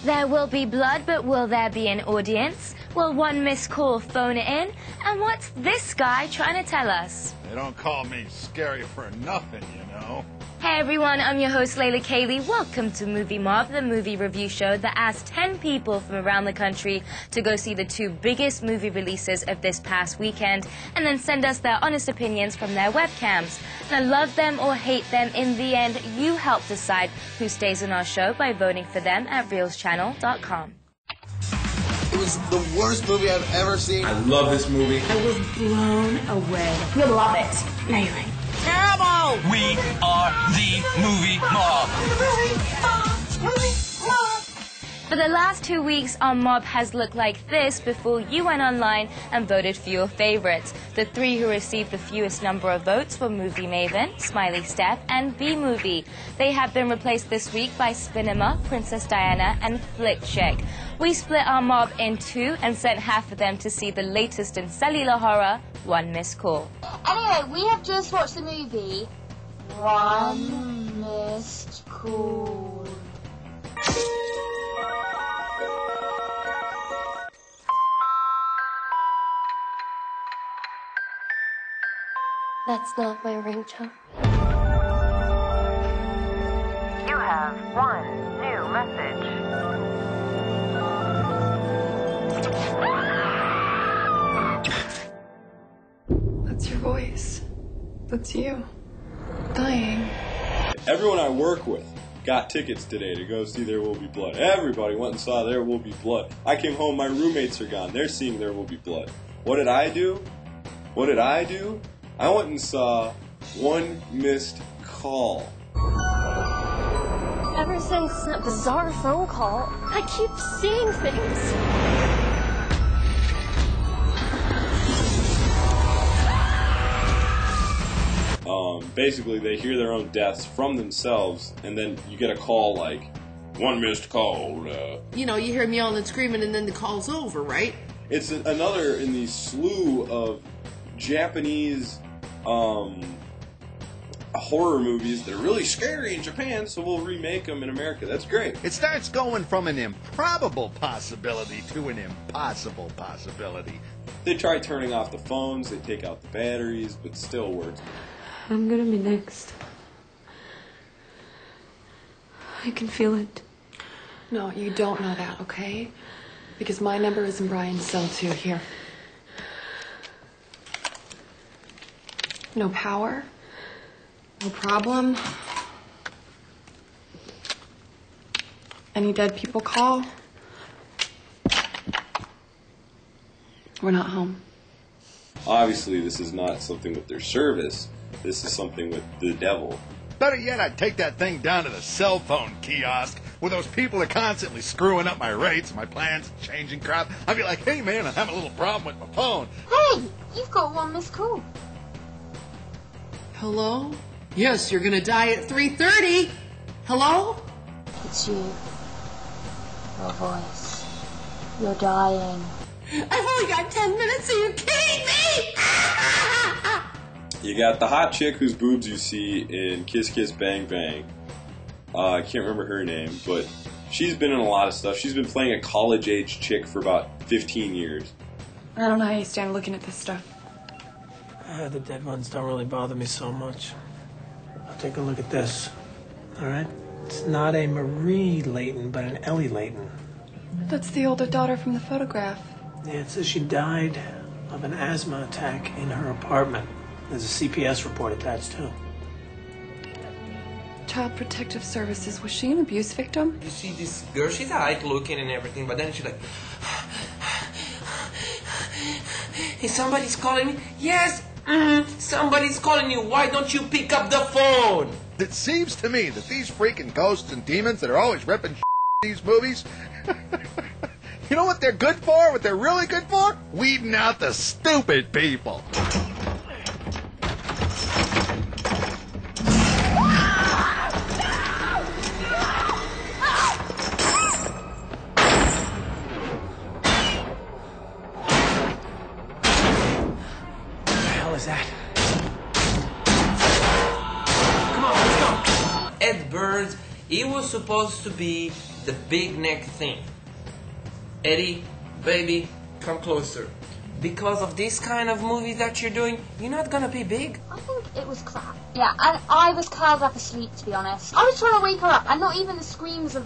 There will be blood, but will there be an audience? Will one missed call phone it in? And what's this guy trying to tell us? They don't call me scary for nothing, you know. Hey everyone, I'm your host Layla Kaylee. Welcome to Movie Mob, the movie review show that asks 10 people from around the country to go see the two biggest movie releases of this past weekend and then send us their honest opinions from their webcams. Now, love them or hate them, in the end, you help decide who stays on our show by voting for them at reelschannel.com. It was the worst movie I've ever seen. I love this movie. I was blown away. You'll love it. Amazing. Terrible! We are the Movie Mob. For the last 2 weeks, our mob has looked like this before you went online and voted for your favorites. The three who received the fewest number of votes were Movie Maven, Smiley Steph, and B-Movie. They have been replaced this week by Spinema, Princess Diana, and Flick Chick. We split our mob in two and sent half of them to see the latest in cellular horror, One Missed Call. Anyway, we have just watched the movie One Missed Call. That's not my ringtone. You have one new message. That's your voice. That's you. Dying. Everyone I work with got tickets today to go see There Will Be Blood. Everybody went and saw There Will Be Blood. I came home, my roommates are gone. They're seeing There Will Be Blood. What did I do? I went and saw One Missed Call. Ever since that bizarre phone call, I keep seeing things. Basically, they hear their own deaths from themselves, and then you get a call like, one missed call. You know, you hear him yelling and screaming, and then the call's over, right? It's another in the slew of Japanese horror movies that are really scary in Japan, so we'll remake them in America. That's great. It starts going from an improbable possibility to an impossible possibility. They try turning off the phones, they take out the batteries, but still works. I'm gonna be next. I can feel it. No, you don't know that, okay? Because my number is in Brian's cell too. Here. No power. No problem. Any dead people call? We're not home. Obviously, this is not something with their service. This is something with the devil. Better yet, I'd take that thing down to the cell phone kiosk where those people are constantly screwing up my rates, my plans, changing crap. I'd be like, hey man, I'm having a little problem with my phone. Hey, you've got one missed call. Hello? Yes, you're gonna die at 3:30. Hello? It's you. Your voice. You're dying. I've only got 10 minutes. Are you kidding me? You got the hot chick whose boobs you see in Kiss Kiss Bang Bang. I can't remember her name, but she's been in a lot of stuff. She's been playing a college-age chick for about 15 years. I don't know how you stand looking at this stuff. The dead ones don't really bother me so much. I'll take a look at this. All right? It's not a Marie Layton, but an Ellie Layton. That's the older daughter from the photograph. Yeah, it says she died of an asthma attack in her apartment. There's a CPS report attached, too. Child Protective Services. Was she an abuse victim? You see this girl, she's alright looking and everything, but then she's like, hey, somebody's calling me? Yes, somebody's calling you. Why don't you pick up the phone? It seems to me that these freaking ghosts and demons that are always ripping these movies, you know what they're good for? What they're really good for? Weeding out the stupid people. Is that? Come on, let's go. Ed Burns, It was supposed to be the big neck thing. Eddie, baby, come closer. Because of this kind of movie that you're doing, you're not gonna be big. I think it was crap. Yeah, and I was curled up asleep, to be honest. I was trying to wake her up, and not even the screams of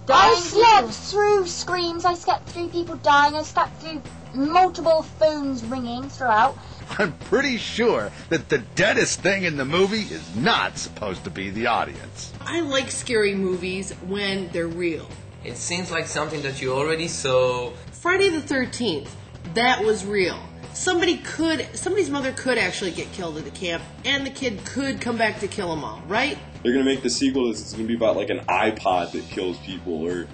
dying. I slept through screams, I slept through people dying, I slept through multiple phones ringing throughout. I'm pretty sure that the deadest thing in the movie is not supposed to be the audience. I like scary movies when they're real. It seems like something that you already saw. Friday the 13th, that was real. Somebody's mother could actually get killed at the camp, and the kid could come back to kill them all, right? They're going to make the sequel that's going to be about like an iPod that kills people, or,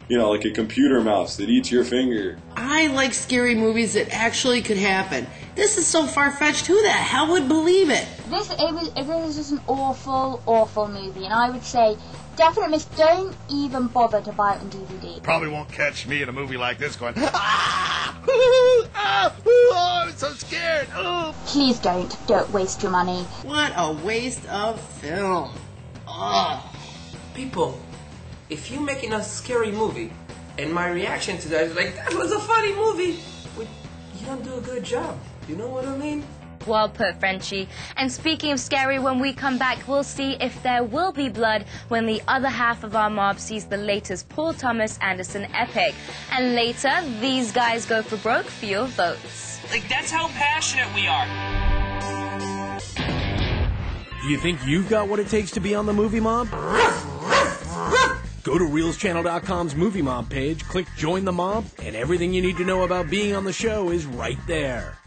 you know, like a computer mouse that eats your finger. I like scary movies that actually could happen. This is so far-fetched, who the hell would believe it? It was just an awful, awful movie, and I would say, definitely don't even bother to buy it on DVD. Probably won't catch me in a movie like this going, ah! Oh, I'm so scared! Oh. Please don't waste your money. What a waste of film. Ugh. People, if you're making a scary movie, and my reaction to that is like, that was a funny movie, but you don't do a good job. You know what I mean? Well put, Frenchie. And speaking of scary, when we come back, we'll see if there will be blood when the other half of our mob sees the latest Paul Thomas Anderson epic. And later, these guys go for broke for your votes. Like, that's how passionate we are. Do you think you've got what it takes to be on the Movie Mob? Go to ReelsChannel.com's Movie Mob page, click Join the Mob, and everything you need to know about being on the show is right there.